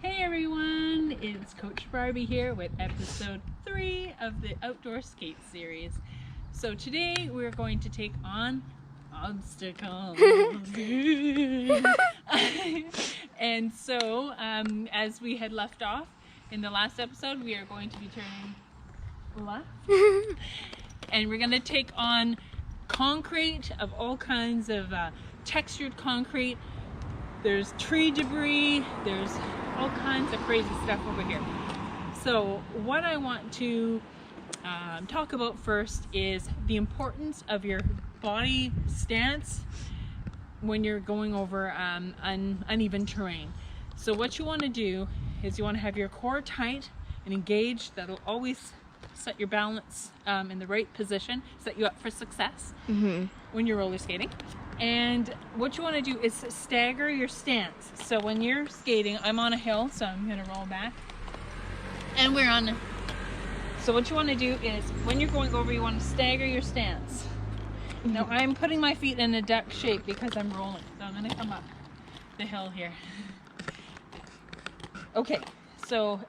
Hey everyone, it's Coach Barbie here with episode 3 of the Outdoor Skate series. So today we're going to take on obstacles. And so, as we had left off in the last episode, we are going to be turning left. And we're going to take on concrete of all kinds of textured concrete. There's tree debris, there's all kinds of crazy stuff over here. So what I want to talk about first is the importance of your body stance when you're going over uneven terrain. So what you want to do is you want to have your core tight and engaged. That'll always set your balance in the right position, set you up for success when you're roller skating. And what you want to do is stagger your stance. So when you're skating, I'm on a hill, so I'm going to roll back. And we're on. So what you want to do is when you're going over, you want to stagger your stance. Now I'm putting my feet in a duck shape because I'm rolling. So I'm going to come up the hill here. Okay, so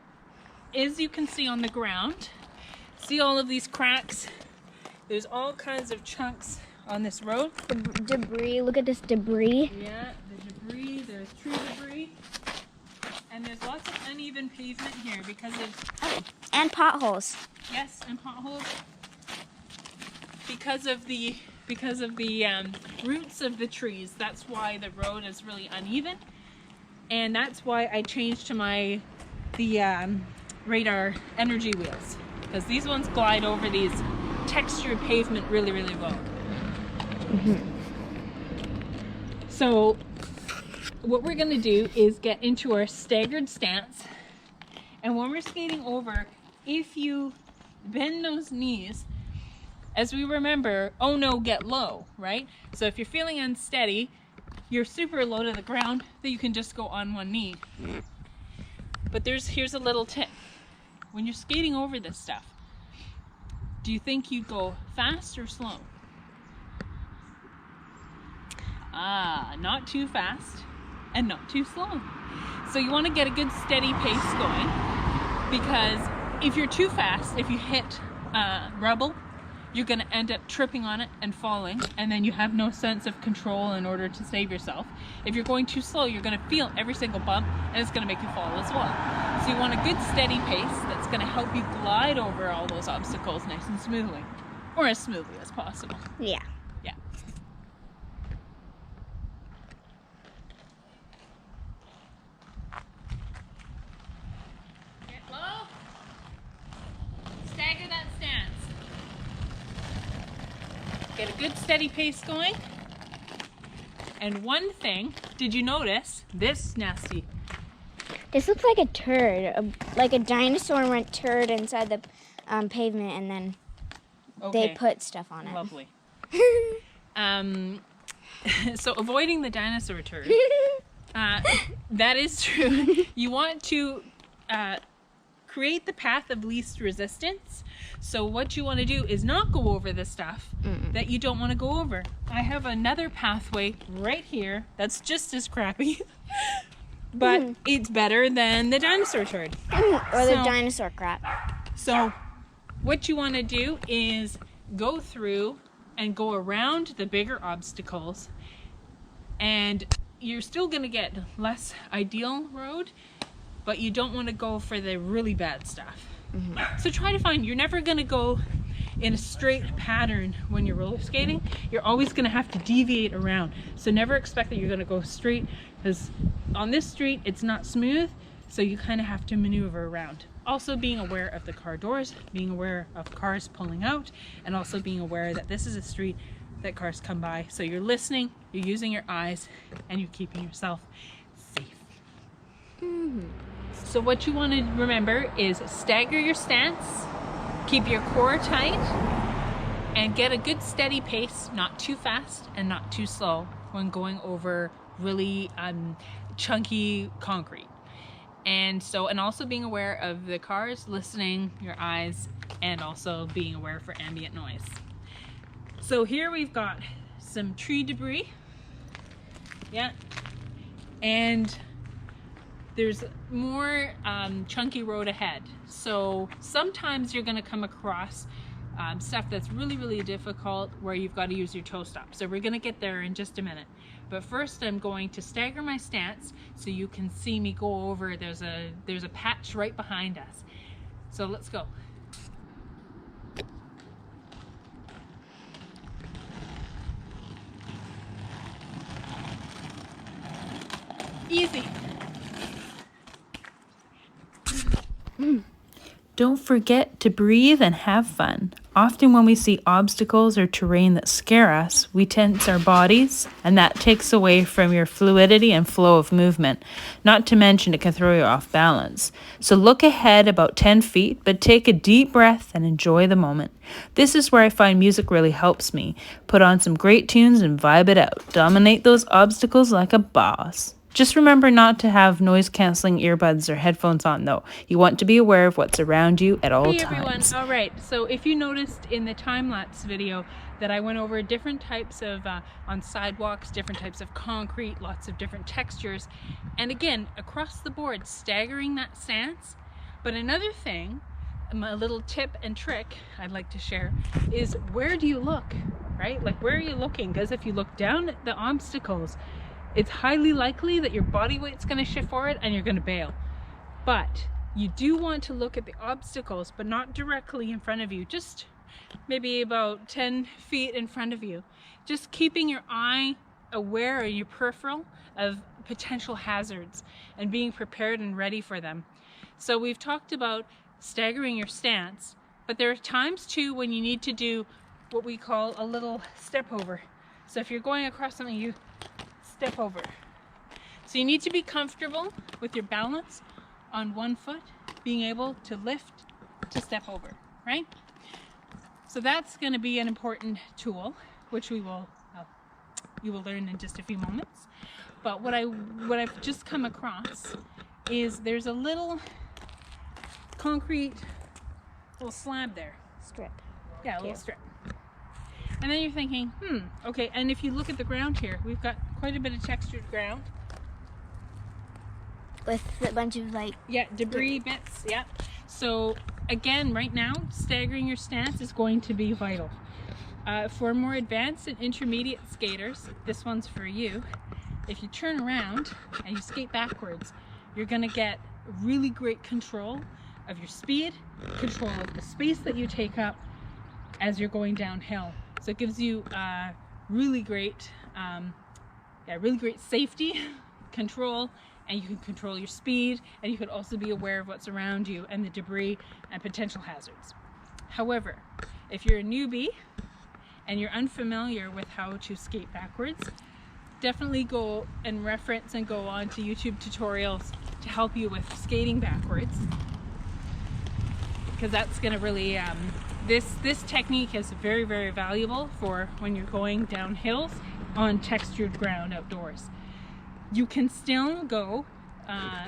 as you can see on the ground, see all of these cracks? There's all kinds of chunks on this road. Debris, look at this debris. Yeah, the debris, there's tree debris. And there's lots of uneven pavement here because of... And potholes. Yes, and potholes. Because of the roots of the trees. That's why the road is really uneven. And that's why I changed to the radar energy wheels. Because these ones glide over these textured pavement really, really well. So what we're going to do is get into our staggered stance, and when we're skating over, if you bend those knees, as we remember, oh no, get low, right? So if you're feeling unsteady, you're super low to the ground, that you can just go on one knee. But here's a little tip. When you're skating over this stuff, do you think you go fast or slow? Not too fast and not too slow. So you want to get a good steady pace going, because if you're too fast, if you hit rubble, you're going to end up tripping on it and falling, and then you have no sense of control in order to save yourself. If you're going too slow, you're going to feel every single bump, and it's going to make you fall as well. So you want a good steady pace that's going to help you glide over all those obstacles nice and smoothly, or as smoothly as possible. Yeah. Yeah. Get low. Stagger that stance. Get a good steady pace going. And one thing, did you notice this nasty? This looks like a turd, like a dinosaur went turd inside the pavement, and then they put stuff on it. Lovely. So avoiding the dinosaur turd, that is true. You want to create the path of least resistance. So what you want to do is not go over the stuff that you don't want to go over. I have another pathway right here that's just as crappy, but it's better than the dinosaur turd. Or the dinosaur crap. So what you want to do is go through and go around the bigger obstacles, and you're still going to get less ideal road, but you don't want to go for the really bad stuff. So try to find, you're never going to go in a straight pattern when you're roller skating. You're always going to have to deviate around. So never expect that you're going to go straight, because on this street it's not smooth, so you kind of have to maneuver around. Also being aware of the car doors, being aware of cars pulling out, and also being aware that this is a street that cars come by. So you're listening, you're using your eyes, and you're keeping yourself safe. So what you want to remember is stagger your stance, keep your core tight, and get a good steady pace, not too fast and not too slow when going over really chunky concrete. And also being aware of the cars, listening, your eyes, and also being aware for ambient noise. So here we've got some tree debris. Yeah. And there's more chunky road ahead. So sometimes you're going to come across stuff that's really, really difficult where you've got to use your toe stop. So we're going to get there in just a minute. But first I'm going to stagger my stance so you can see me go over. There's a patch right behind us. So let's go. Easy. Don't forget to breathe and have fun. Often when we see obstacles or terrain that scare us, we tense our bodies, and that takes away from your fluidity and flow of movement. Not to mention it can throw you off balance. So look ahead about 10 feet, but take a deep breath and enjoy the moment. This is where I find music really helps me. Put on some great tunes and vibe it out. Dominate those obstacles like a boss. Just remember not to have noise-canceling earbuds or headphones on, though. You want to be aware of what's around you at all times. Hey everyone, all right, so if you noticed in the time-lapse video that I went over different types of, on sidewalks, different types of concrete, lots of different textures, and again, across the board, staggering that stance. But another thing, a little tip and trick I'd like to share is where do you look, right? Like where are you looking? Because if you look down at the obstacles, it's highly likely that your body weight's going to shift forward and you're going to bail. But you do want to look at the obstacles, but not directly in front of you, just maybe about 10 feet in front of you. Just keeping your eye aware or your peripheral of potential hazards and being prepared and ready for them. So we've talked about staggering your stance, but there are times too when you need to do what we call a little step over. So if you're going across something, you step over. So you need to be comfortable with your balance on one foot, being able to lift to step over, right? So that's going to be an important tool, which you will learn in just a few moments. But what I've just come across is there's a little concrete little slab there. Strip. Yeah, a little strip. And then you're thinking, okay, and if you look at the ground here, we've got quite a bit of textured ground. With a bunch of debris bits, yeah. So again, right now, staggering your stance is going to be vital. For more advanced and intermediate skaters, this one's for you. If you turn around and you skate backwards, you're gonna get really great control of your speed, control of the space that you take up as you're going downhill. So it gives you really great safety, control, and you can control your speed, and you can also be aware of what's around you and the debris and potential hazards. However, if you're a newbie and you're unfamiliar with how to skate backwards, definitely go and reference and go on to YouTube tutorials to help you with skating backwards, because that's going to really this technique is very, very valuable for when you're going down hills on textured ground outdoors. You can still go,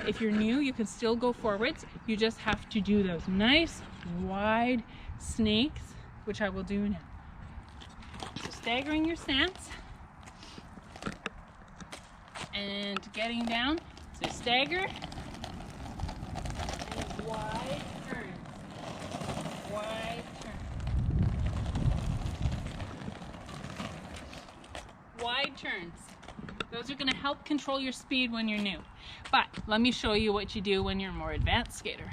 if you're new, you can still go forwards. You just have to do those nice wide snakes, which I will do now. So staggering your stance and getting down. So stagger and wide turn. Wide turn. Wide turns. Those are going to help control your speed when you're new. But let me show you what you do when you're a more advanced skater.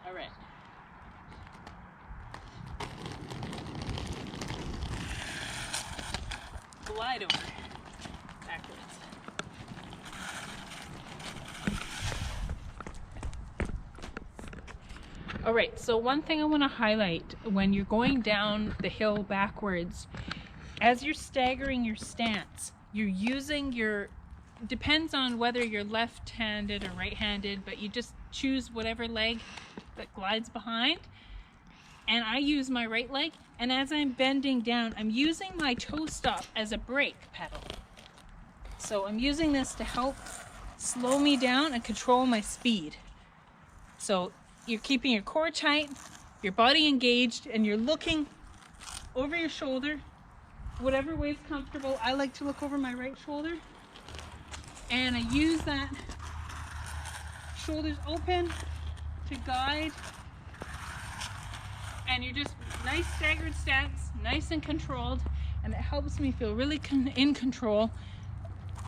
All right. Glide over. Backwards. All right, so one thing I want to highlight when you're going down the hill backwards, as you're staggering your stance, you're using your, depends on whether you're left-handed or right-handed, but you just choose whatever leg that glides behind. And I use my right leg, and as I'm bending down, I'm using my toe stop as a brake pedal. So I'm using this to help slow me down and control my speed. So you're keeping your core tight, your body engaged, and you're looking over your shoulder, whatever way is comfortable. I like to look over my right shoulder, and I use that shoulders open to guide, and you're just nice staggered stance, nice and controlled, and it helps me feel really in control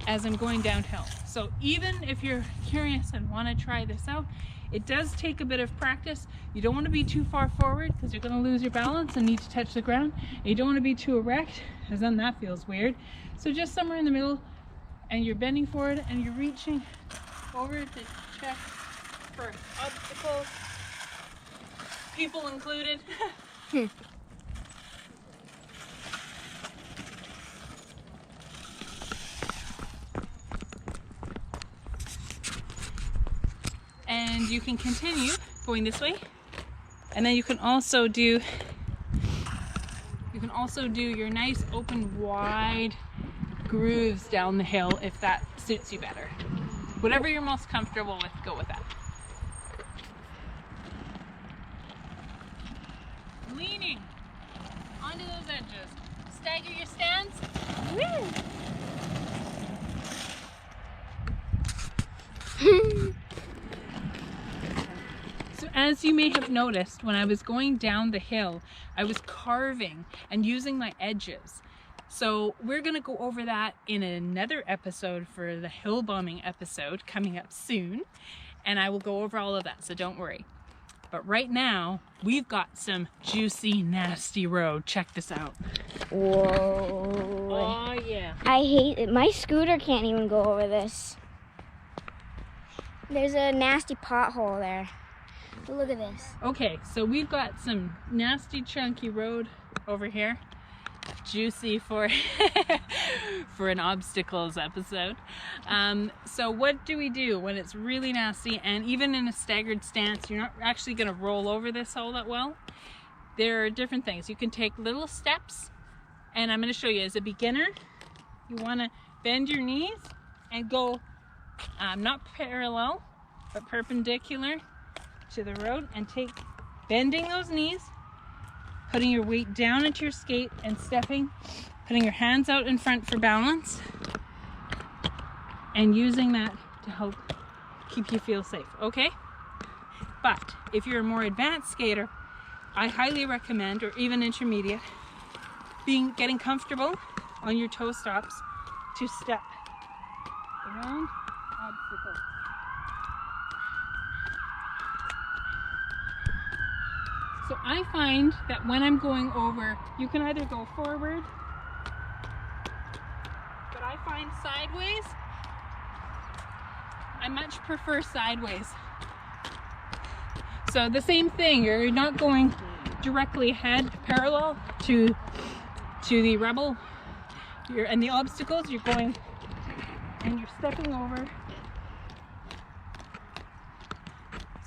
as I'm going downhill. So even if you're curious and want to try this out, it does take a bit of practice. You don't want to be too far forward because you're going to lose your balance and need to touch the ground. And you don't want to be too erect because then that feels weird. So just somewhere in the middle, and you're bending forward and you're reaching over to check for obstacles, people included. And you can continue going this way, and then you can also do your nice open wide grooves down the hill if that suits you better. Whatever you're most comfortable with, go with that. Leaning onto those edges. Stagger your stance. Woo! As you may have noticed, when I was going down the hill, I was carving and using my edges. So we're going to go over that in another episode for the hill bombing episode coming up soon. And I will go over all of that, so don't worry. But right now, we've got some juicy, nasty road. Check this out. Whoa. Oh, yeah. I hate it. My scooter can't even go over this. There's a nasty pothole there. Look at this. Okay, so we've got some nasty chunky road over here. Juicy for for an obstacles episode. So what do we do when it's really nasty, and even in a staggered stance, you're not actually going to roll over this all that well? There are different things. You can take little steps, and I'm going to show you. As a beginner, you want to bend your knees and go not parallel, but perpendicular to the road, and bending those knees, putting your weight down into your skate and stepping, putting your hands out in front for balance, and using that to help keep you feel safe, okay? But if you're a more advanced skater, I highly recommend, or even intermediate, getting comfortable on your toe stops to step around obstacles. So I find that when I'm going over, you can either go forward, but I find sideways, I much prefer sideways. So the same thing, you're not going directly ahead parallel to the rubble and the obstacles, you're going and you're stepping over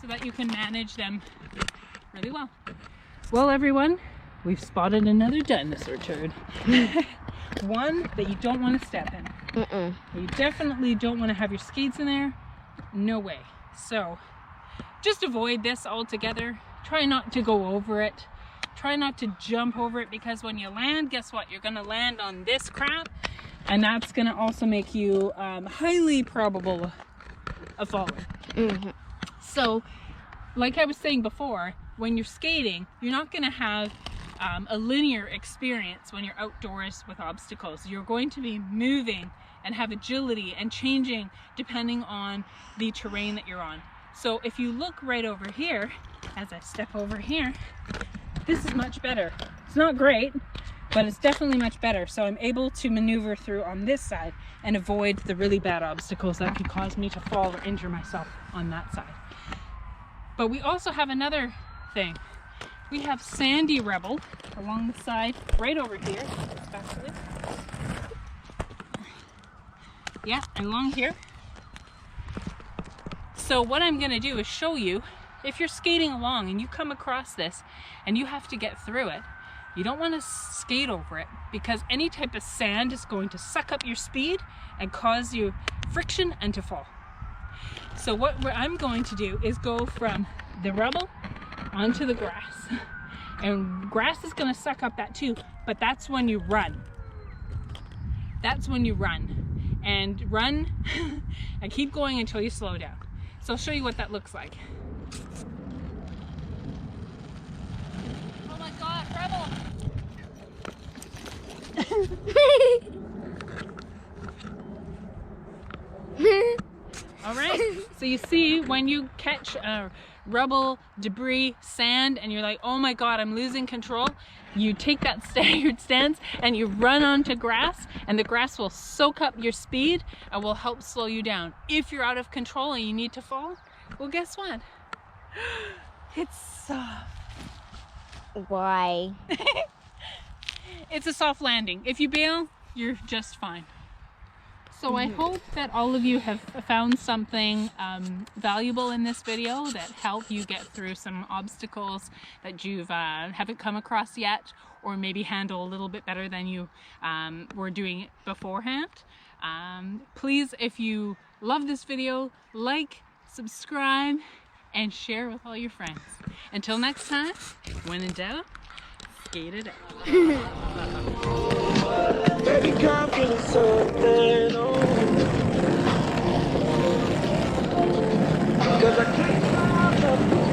so that you can manage them really well. Well, everyone, we've spotted another dinosaur turd. One that you don't want to step in. You definitely don't want to have your skates in there. No way. So just avoid this altogether. Try not to go over it. Try not to jump over it, because when you land, guess what? You're going to land on this crap, and that's going to also make you highly probable of falling. So like I was saying before, when you're skating, you're not going to have a linear experience when you're outdoors with obstacles. You're going to be moving and have agility and changing depending on the terrain that you're on. So if you look right over here, as I step over here, this is much better. It's not great, but it's definitely much better. So I'm able to maneuver through on this side and avoid the really bad obstacles that could cause me to fall or injure myself on that side. But we also have another thing. We have sandy rubble along the side, right over here, actually. Yeah, along here. So what I'm gonna do is show you, if you're skating along and you come across this and you have to get through it, you don't want to skate over it, because any type of sand is going to suck up your speed and cause you friction and to fall. So what I'm going to do is go from the rubble onto the grass. And grass is gonna suck up that too, but that's when you run. That's when you run. And run and keep going until you slow down. So I'll show you what that looks like. Oh my God, Rebel! All right, so you see when you catch rubble, debris, sand, and you're like, oh my God, I'm losing control, you take that staggered stance and you run onto grass, and the grass will soak up your speed and will help slow you down. If you're out of control and you need to fall, well, guess what? It's soft. Why? It's a soft landing. If you bail, you're just fine. So I hope that all of you have found something valuable in this video that help you get through some obstacles that you haven't come across yet, or maybe handle a little bit better than you were doing it beforehand. Please, if you love this video, like, subscribe, and share with all your friends. Until next time, when in doubt, skate it out. Baby, come give me something, oh. 'Cause I can't stop.